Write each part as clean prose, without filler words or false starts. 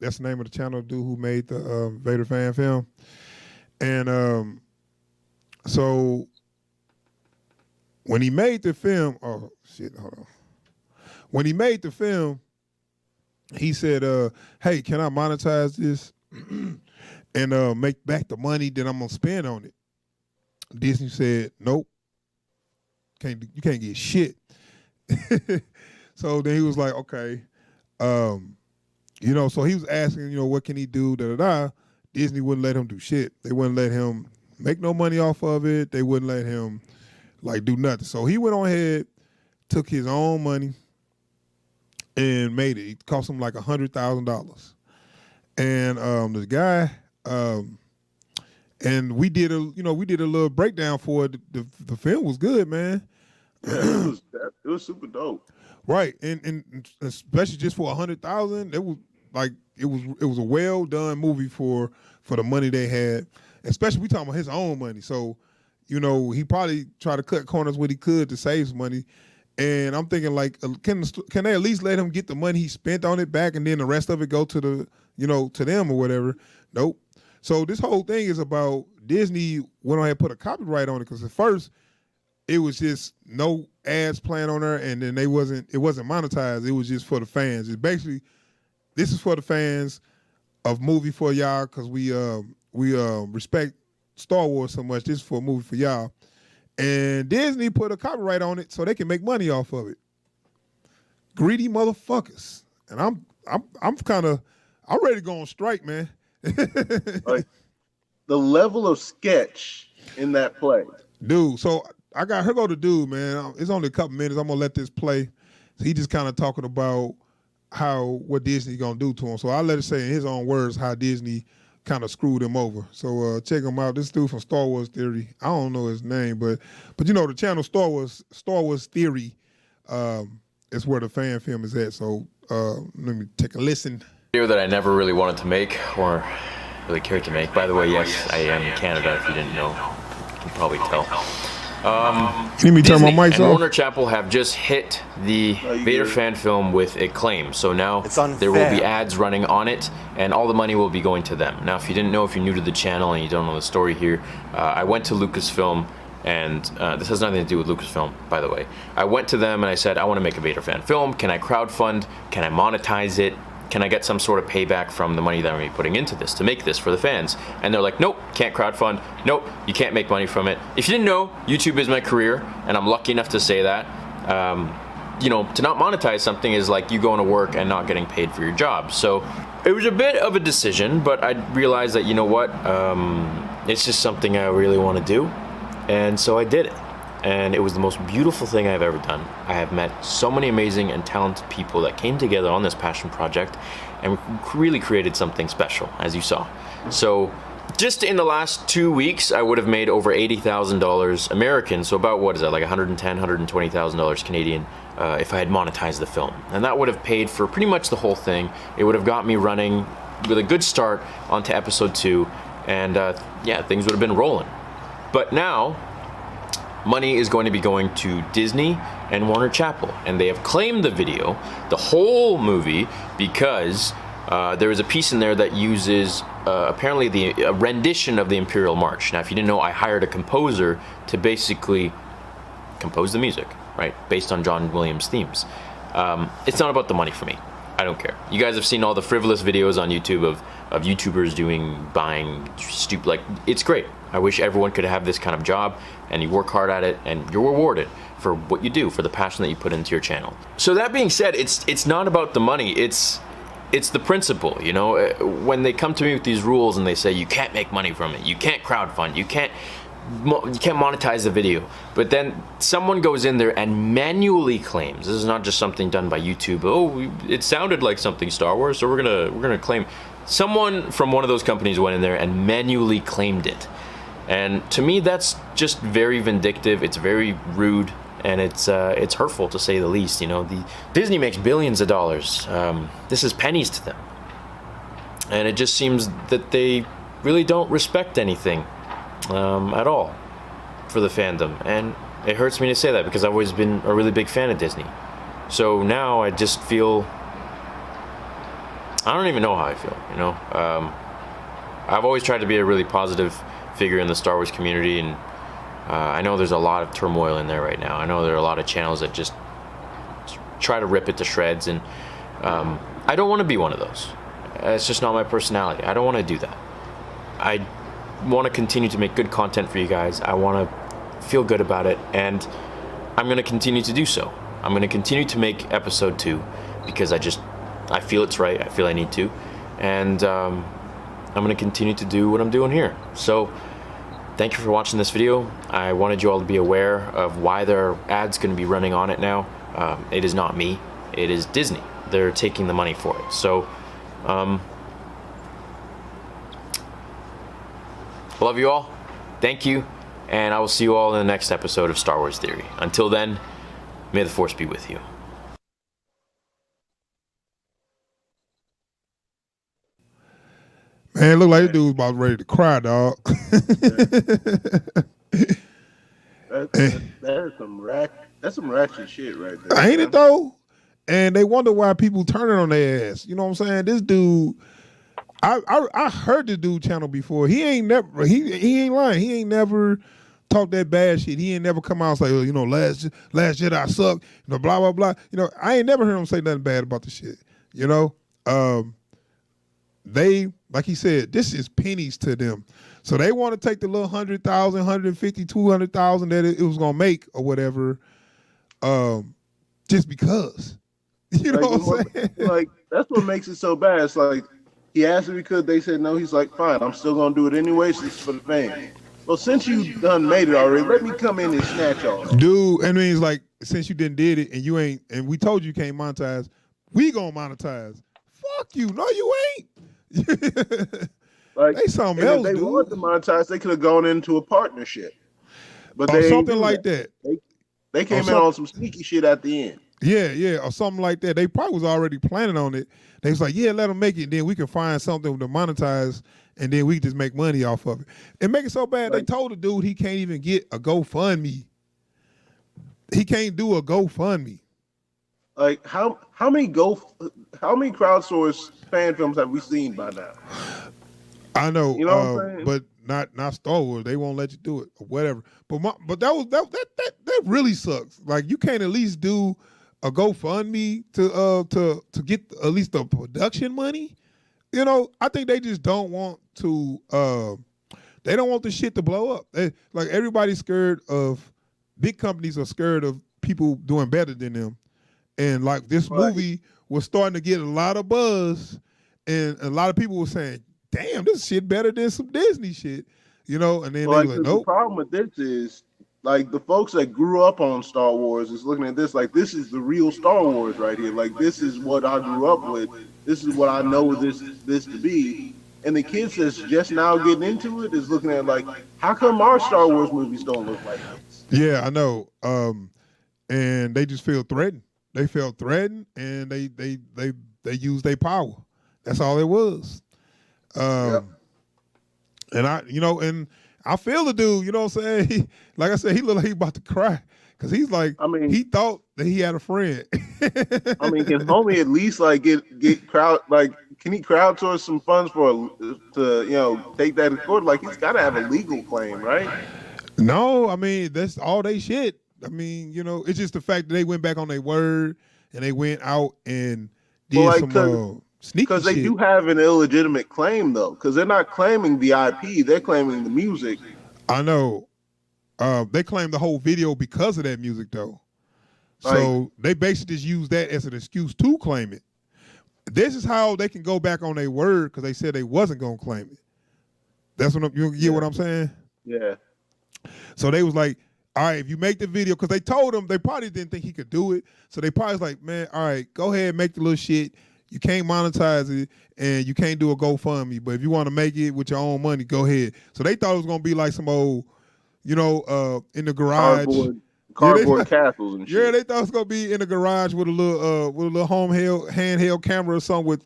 That's the name of the channel. Dude who made the Vader Fan Film, and so when he made the film, oh shit, hold on. When he made the film, he said, "Hey, can I monetize this and make back the money that I'm gonna spend on it?" Disney said, "Nope, you can't get shit." So then he was like, "Okay." So he was asking, what can he do, da-da-da. Disney wouldn't let him do shit. They wouldn't let him make no money off of it. They wouldn't let him, do nothing. So he went on ahead, took his own money, and made it. It cost him like $100,000. And the guy, and we did a little breakdown for it. The film was good, man. Yeah, it was super dope. Right, and especially just for $100,000, it was a well done movie for the money they had. Especially we talking about his own money, so he probably tried to cut corners what he could to save some money. And I'm thinking can they at least let him get the money he spent on it back, and then the rest of it go to to them or whatever? Nope. So this whole thing is about Disney went on ahead and put a copyright on it, because at first it was just no ads playing on there, and then it wasn't monetized. It was just for the fans. It's basically, this is for the fans of movie for y'all, because we respect Star Wars so much. This is for a movie for y'all, and Disney put a copyright on it so they can make money off of it. Greedy motherfuckers. And I'm ready to go on strike, man. Like the level of sketch in that play, dude. So I got her go to dude, man. It's only a couple minutes. I'm gonna let this play. So he just kind of talking about what Disney gonna do to him. So I'll let it say in his own words how Disney kind of screwed him over. So check him out. This dude from Star Wars Theory. I don't know his name, but the channel Star Wars Theory is where the fan film is at. So let me take a listen. Video that I never really wanted to make or really cared to make. By the way, yes, I am in Canada. If you didn't know, you can probably tell. Let me turn my mic off. And Warner Chappell have just hit the Vader Fan Film with a claim. So now there will be ads running on it, and all the money will be going to them. Now, if you didn't know, if you're new to the channel and you don't know the story here, I went to Lucasfilm, and this has nothing to do with Lucasfilm, by the way. I went to them and I said, I want to make a Vader Fan Film. Can I crowdfund? Can I monetize it? Can I get some sort of payback from the money that I'm going to be putting into this to make this for the fans? And they're like, nope, can't crowdfund. Nope, you can't make money from it. If you didn't know, YouTube is my career, and I'm lucky enough to say that. To not monetize something is like you going to work and not getting paid for your job. So it was a bit of a decision, but I realized that, it's just something I really want to do. And so I did it. And it was the most beautiful thing I've ever done. I have met so many amazing and talented people that came together on this passion project and really created something special, as you saw. So just in the last 2 weeks, I would have made over $80,000 American. So about, what is that, like $110,000, $120,000 Canadian, if I had monetized the film. And that would have paid for pretty much the whole thing. It would have got me running with a good start onto episode 2. And things would have been rolling. But now, money is going to be going to Disney and Warner Chappell, and they have claimed the video, the whole movie, because there is a piece in there that uses apparently a rendition of the Imperial March. Now, if you didn't know, I hired a composer to basically compose the music, right, based on John Williams' themes. It's not about the money for me. I don't care. You guys have seen all the frivolous videos on YouTube of YouTubers buying stupid, it's great. I wish everyone could have this kind of job, and you work hard at it, and you're rewarded for what you do, for the passion that you put into your channel. So that being said, it's not about the money, it's the principle, When they come to me with these rules and they say you can't make money from it, you can't crowdfund, you can't monetize the video, but then someone goes in there and manually claims, this is not just something done by YouTube, it sounded like something Star Wars, so we're gonna claim. Someone from one of those companies went in there and manually claimed it. And to me, that's just very vindictive. It's very rude, and it's hurtful to say the least. Disney makes billions of dollars. This is pennies to them, and it just seems that they really don't respect anything at all for the fandom. And it hurts me to say that because I've always been a really big fan of Disney. So now I just feel I don't even know how I feel, you know. I've always tried to be a really positive figure in the Star Wars community, and I know there's a lot of turmoil in there right now. I know there are a lot of channels that just try to rip it to shreds, and I don't want to be one of those. It's just not my personality. I don't want to do that. I want to continue to make good content for you guys. I want to feel good about it, and I'm going to continue to do so. I'm going to continue to make episode 2 because I feel it's right. I feel I need to, and I'm going to continue to do what I'm doing here. So thank you for watching this video. I wanted you all to be aware of why there are ads going to be running on it now. It is not me. It is Disney. They're taking the money for it. So love you all. Thank you. And I will see you all in the next episode of Star Wars Theory. Until then, may the Force be with you. Man, look like this dude was about ready to cry, dog. That's some ratchet shit right there. Ain't it though? And they wonder why people turning on their ass. You know what I'm saying? This dude, I heard the dude channel before. He ain't never he ain't lying. He ain't never talked that bad shit. He ain't never come out and say, you know, last Jedi suck, you know, blah blah blah. You know, I ain't never heard him say nothing bad about the shit. You know, they, like he said, this is pennies to them. So they want to take the little 100,000, 150, 200,000 that it was gonna make or whatever, just because. You know what I'm saying? Like, that's what makes it so bad. It's like, he asked if he could, they said no. He's like, fine, I'm still gonna do it anyway, so it's for the fans. Well, since you done made it already, let me come in and snatch off. Dude, I mean, it's like, since you didn't did it and you ain't, and we told you can't monetize, we gonna monetize. Fuck you. No, you ain't. Like, they something else, if they wanted to monetize, they could have gone into a partnership. But or they something like that. They came in on some sneaky shit at the end. Yeah, or something like that. They probably was already planning on it. They was like, yeah, let them make it, then we can find something to monetize, and then we can just make money off of it. And make it so bad, they told the dude he can't even get a GoFundMe. He can't do a GoFundMe. Like, how many crowdsourced fan films have we seen by now? I know, you know what I'm saying? But not Star Wars. They won't let you do it or whatever. But that really sucks. Like, you can't at least do a GoFundMe to get at least the production money. You know, I think they just don't want to. They don't want the shit to blow up. Like, everybody's scared of. Big companies are scared of people doing better than them, and like this movie was starting to get a lot of buzz, and a lot of people were saying, "Damn, this shit better than some Disney shit," you know. And then they were like, "Nope." The problem with this is, like, the folks that grew up on Star Wars is looking at this like, this is the real Star Wars right here. Like, this is what I grew up with. This is what I know this to be. And the kids that's just now getting into it is looking at like, how come our Star Wars movies don't look like this? Yeah, I know. And they just feel threatened. They felt threatened, and they used their power. That's all it was. And I feel the dude, you know what I'm saying? Like I said, he looked like he about to cry. Cause he's like, I mean, he thought that he had a friend. I mean, can homie at least like get crowd, like, can he crowdsource some funds to take that to court? Like, he's got to have a legal claim, right? No, I mean, that's all they shit. I mean, you know, it's just the fact that they went back on their word and they went out and did some sneaky shit. Because they do have an illegitimate claim, though, because they're not claiming the IP, they're claiming the music. I know. They claim the whole video because of that music, though. So they basically just use that as an excuse to claim it. This is how they can go back on their word, because they said they wasn't going to claim it. That's what you get what I'm saying? Yeah. So they was like, all right, if you make the video, because they told him they probably didn't think he could do it. So they probably was like, man, all right, go ahead, make the little shit. You can't monetize it, and you can't do a GoFundMe. But if you want to make it with your own money, go ahead. So they thought it was going to be like some old, in the garage. Cardboard castles and shit. Yeah, they thought it was going to be in the garage with a little handheld camera or something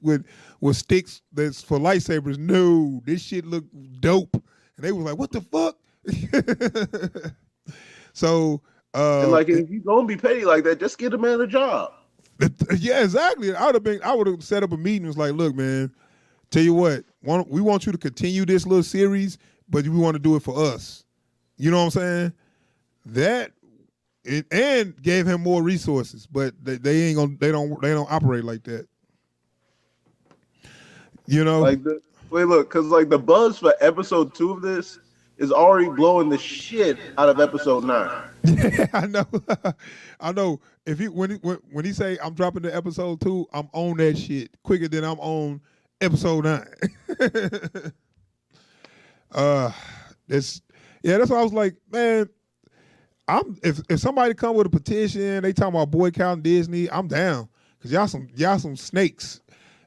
with sticks that's for lightsabers. No, this shit looked dope. And they was like, what the fuck? So and like, if you gonna be petty like that, just get a man a job. Yeah, exactly. I would have set up a meeting. It was like, look, man, tell you what, we want you to continue this little series, but we want to do it for us. You know what I'm saying? And gave him more resources, but they don't operate like that. You know? Because like the buzz for episode 2 of this is already blowing the shit out of episode 9. Yeah, I know. I know. If when he say I'm dropping the episode 2, I'm on that shit quicker than I'm on episode 9. That's why I was like, man, if somebody come with a petition, they talking about boycotting Disney, I'm down. Cause y'all some snakes.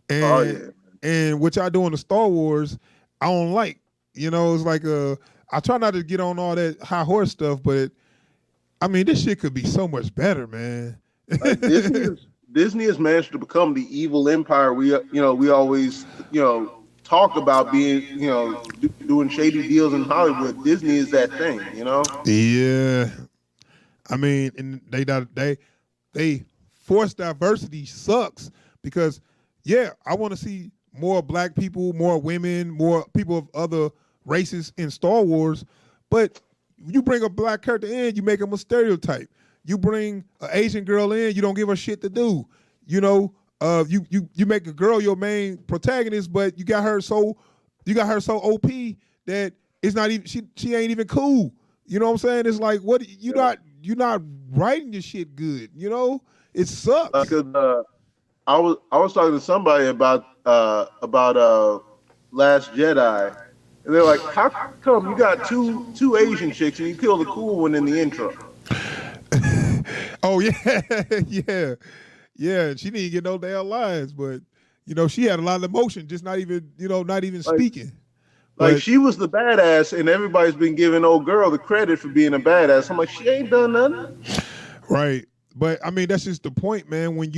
And what y'all doing to Star Wars, I don't like. You know, it's like I try not to get on all that high horse stuff, but I mean, this shit could be so much better, man. Like Disney has managed to become the evil empire we always talk about being doing shady deals in Hollywood. Disney is that thing, Yeah, I mean, and they forced diversity sucks because I want to see more black people, more women, more people of other races in Star Wars, but you bring a black character in, you make him a stereotype. You bring an Asian girl in, you don't give her shit to do. You make a girl your main protagonist, but you got her so OP that it's not even she ain't even cool. You know what I'm saying? It's like you're not writing your shit good. It sucks. Because I was talking to somebody about Last Jedi. And they're like, how come you got two Asian chicks and you kill the cool one in the intro? Oh, yeah. Yeah, she didn't get no damn lines, but, she had a lot of emotion, just not even speaking. Like, she was the badass, and everybody's been giving old girl the credit for being a badass. I'm like, she ain't done nothing. Right. But, I mean, that's just the point, man, when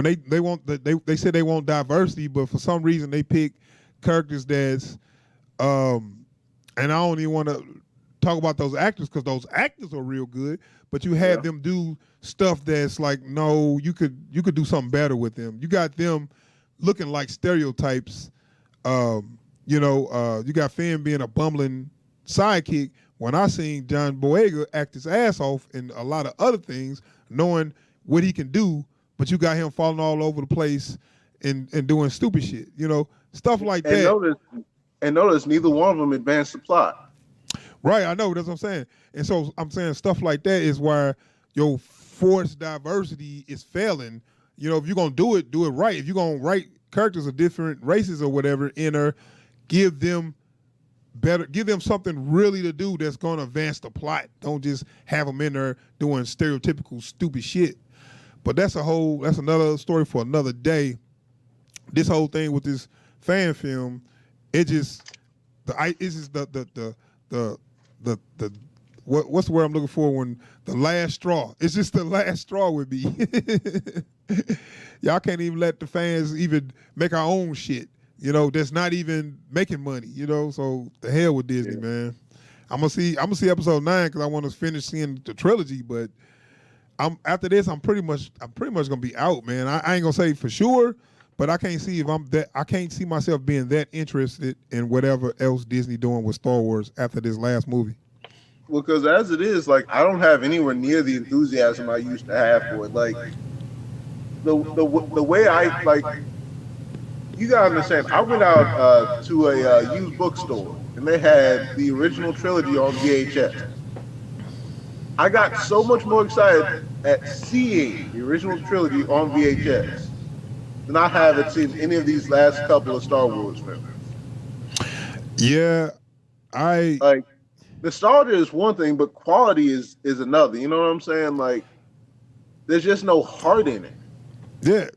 they say they want diversity, but for some reason they pick characters that's and I don't even want to talk about those actors because those actors are real good, but you had them do stuff that's like, no, you could do something better with them. You got them looking like stereotypes. You got Finn being a bumbling sidekick when I seen John Boyega act his ass off in a lot of other things, knowing what he can do, but you got him falling all over the place and doing stupid shit, stuff like that. Notice neither one of them advanced the plot. Right, I know, that's what I'm saying. And so I'm saying stuff like that is where your forced diversity is failing. If you're going to do it right. If you're going to write characters of different races or whatever in her, give them something really to do that's going to advance the plot. Don't just have them in there doing stereotypical stupid shit. But that's another story for another day. This whole thing with this fan film, what's the word I'm looking for when the last straw? It's just the last straw with me. Y'all can't even let the fans even make our own shit, that's not even making money, so the hell with Disney, man. I'm gonna see episode 9 because I want to finish seeing the trilogy, but after this I'm pretty much gonna be out, man. I ain't gonna say for sure, but I can't see I can't see myself being that interested in whatever else Disney doing with Star Wars after this last movie. Well, because as it is, like, I don't have anywhere near the enthusiasm I used to have for it. Like, the way I, like, you gotta understand, I went out to a used bookstore, and they had the original trilogy on VHS. I got so much more excited at seeing the original trilogy on VHS than I have at seeing any of these last couple of Star Wars films. Yeah, like, nostalgia is one thing, but quality is another. You know what I'm saying? Like, there's just no heart in it. Yeah,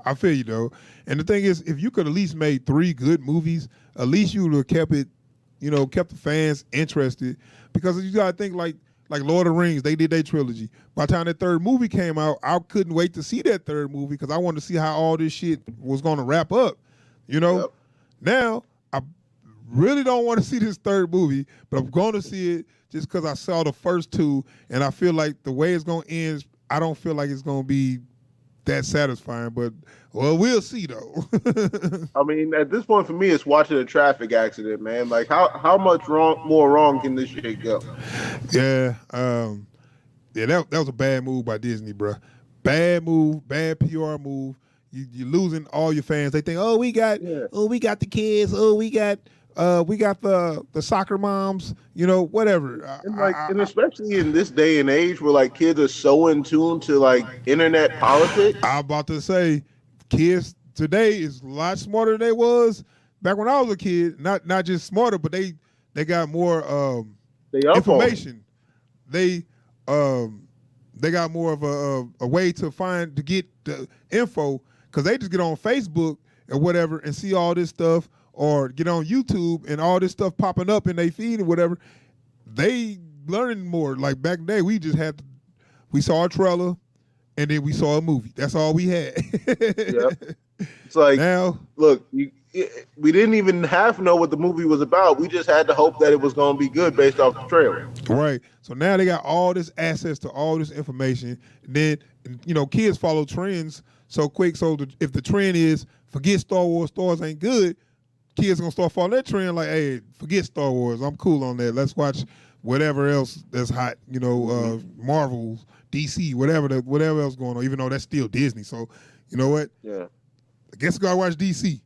I feel you though. And the thing is, if you could at least made 3 good movies, at least you would have kept it, kept the fans interested. Because you gotta think like Lord of the Rings, they did their trilogy. By the time that 3rd movie came out, I couldn't wait to see that 3rd movie because I wanted to see how all this shit was gonna wrap up. Yep. Now I really don't want to see this 3rd movie, but I'm going to see it just because I saw the first 2, and I feel like the way it's going to end, I don't feel like it's going to be that satisfying. But well, we'll see though. I mean, at this point for me, it's watching a traffic accident, man. Like how much more wrong can this shit go? Yeah, that was a bad move by Disney, bro. Bad move, bad PR move. You're losing all your fans. They think, we got the kids. We got the soccer moms. Whatever. And especially in this day and age where like kids are so in tune to like internet politics. I'm about to say, kids today is a lot smarter than they was back when I was a kid. Not just smarter, but they got more information. They got more of a way to get the info, because they just get on Facebook or whatever and see all this stuff, or get on YouTube and all this stuff popping up in their feed or whatever. They learning more. Like back in the day, we saw a trailer and then we saw a movie. That's all we had. Yep. It's like, now, look, we didn't even half know what the movie was about. We just had to hope that it was going to be good based off the trailer. Right. So now they got all this access to all this information. And then, kids follow trends so quick. So if the trend is forget Star Wars ain't good, kids going to start following that trend like, hey, forget Star Wars. I'm cool on that. Let's watch whatever else that's hot, Marvel, DC, whatever else going on, even though that's still Disney. So, you know what? Yeah. I guess I got to watch DC.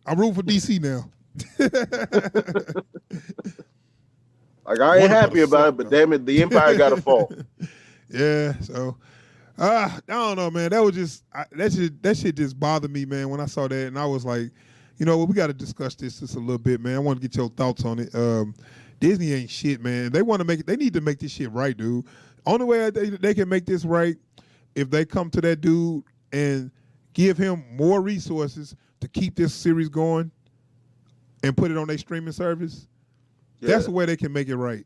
I'm rooting for DC now. Like, I ain't happy about it, but damn it, the Empire got to fall. Yeah, so I don't know, man. That was just that shit just bothered me, man, when I saw that, and I was like, we got to discuss this just a little bit, man. I want to get your thoughts on it. Disney ain't shit, man. They want to make it. They need to make this shit right, dude. Only way they can make this right if they come to that dude and give him more resources to keep this series going and put it on their streaming service. Yeah. That's the way they can make it right.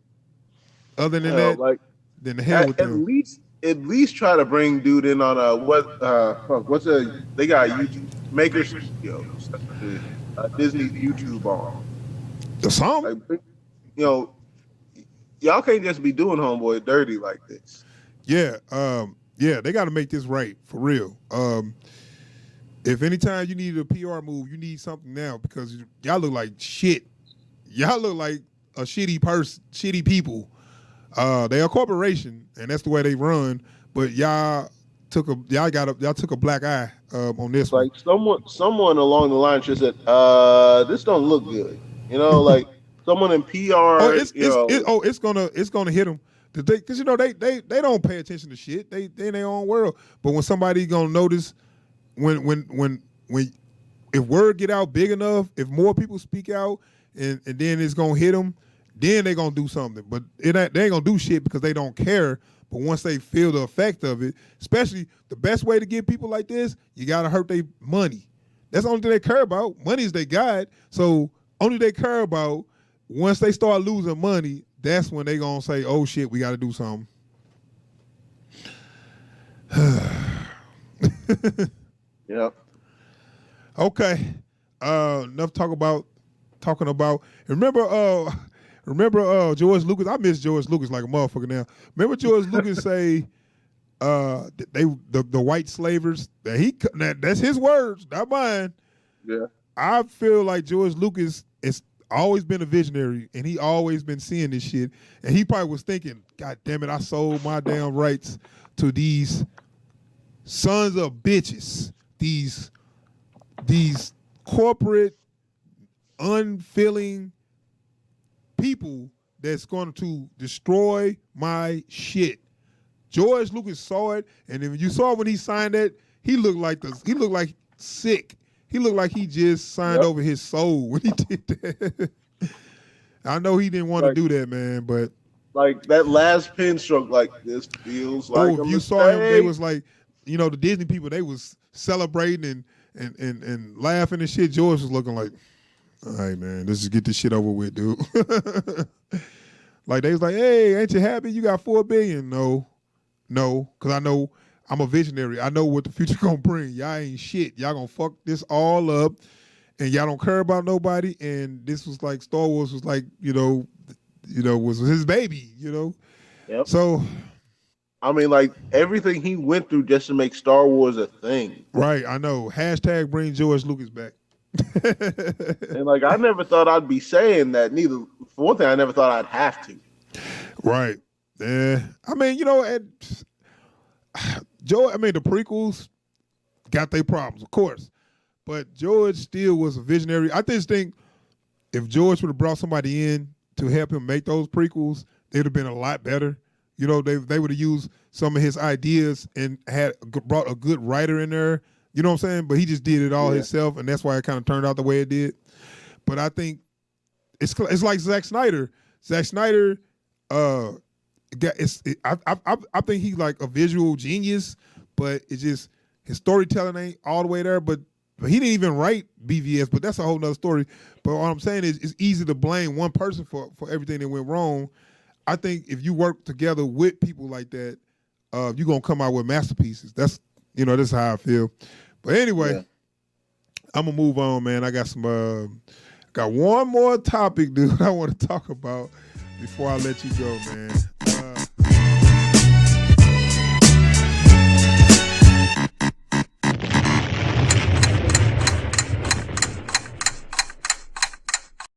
Other than that, then the hell with them. At least try to bring dude in on they got YouTube Makers Studios, Disney YouTube on. The song? Like, y'all can't just be doing Homeboy dirty like this. Yeah, they got to make this right for real. If anytime you need a PR move, you need something now, because y'all look like shit. Y'all look like a shitty people. They're a corporation, and that's the way they run. But y'all took a black eye on this one. Like someone along the line just said, "This don't look good." Like someone in PR. It's gonna hit them. Because they don't pay attention to shit. They in their own world. But when somebody gonna notice, when if word get out big enough, if more people speak out, and then it's gonna hit them, then they gonna do something. But they ain't gonna do shit because they don't care. But once they feel the effect of it, especially the best way to get people like this, you gotta hurt their money. That's the only thing they care about. Money is their guide. So only they care about, once they start losing money, that's when they gonna say, "Oh shit, we gotta do something." Yep. Okay. Enough talking about. Remember George Lucas? I miss George Lucas like a motherfucker now. Remember George Lucas say the white slavers, that's his words, not mine. Yeah. I feel like George Lucas is always been a visionary, and he always been seeing this shit. And he probably was thinking, God damn it, I sold my damn rights to these sons of bitches, these corporate, unfeeling people that's going to destroy my shit. George Lucas saw it, and if you saw when he signed it, he looked like sick. He looked like he just signed over his soul when he did that. I know he didn't want to do that, man, but like that last pen stroke, like, this feels like if you saw him, they was like, the Disney people, they was celebrating and laughing and shit. George was looking like, all right, man, let's just get this shit over with, dude. Like, they was like, hey, ain't you happy you got $4 billion? No, because I know I'm a visionary. I know what the future gonna bring. Y'all ain't shit. Y'all gonna fuck this all up, and y'all don't care about nobody. And this was like, Star Wars was like, was his baby, Yep. So I mean, like everything he went through just to make Star Wars a thing. Right, I know. Hashtag bring George Lucas back. And like, I never thought I'd be saying that. Neither. For one thing, I never thought I'd have to. Right. Yeah. I mean, you know, and Joe. I mean, the prequels got their problems, of course, but George still was a visionary. I just think if George would have brought somebody in to help him make those prequels, they'd have been a lot better. You know, they would have used some of his ideas and brought a good writer in there. You know what I'm saying? But he just did it all himself, and that's why it kind of turned out the way it did. But I think it's like Zack Snyder. Zack Snyder, I think he's like a visual genius, but it's just his storytelling ain't all the way there. But he didn't even write BVS, but that's a whole nother story. But what I'm saying is it's easy to blame one person for everything that went wrong. I think if you work together with people like that, you're going to come out with masterpieces. That's how I feel. But anyway, I'm going to move on, man. I got got one more topic, dude, I want to talk about before I let you go, man.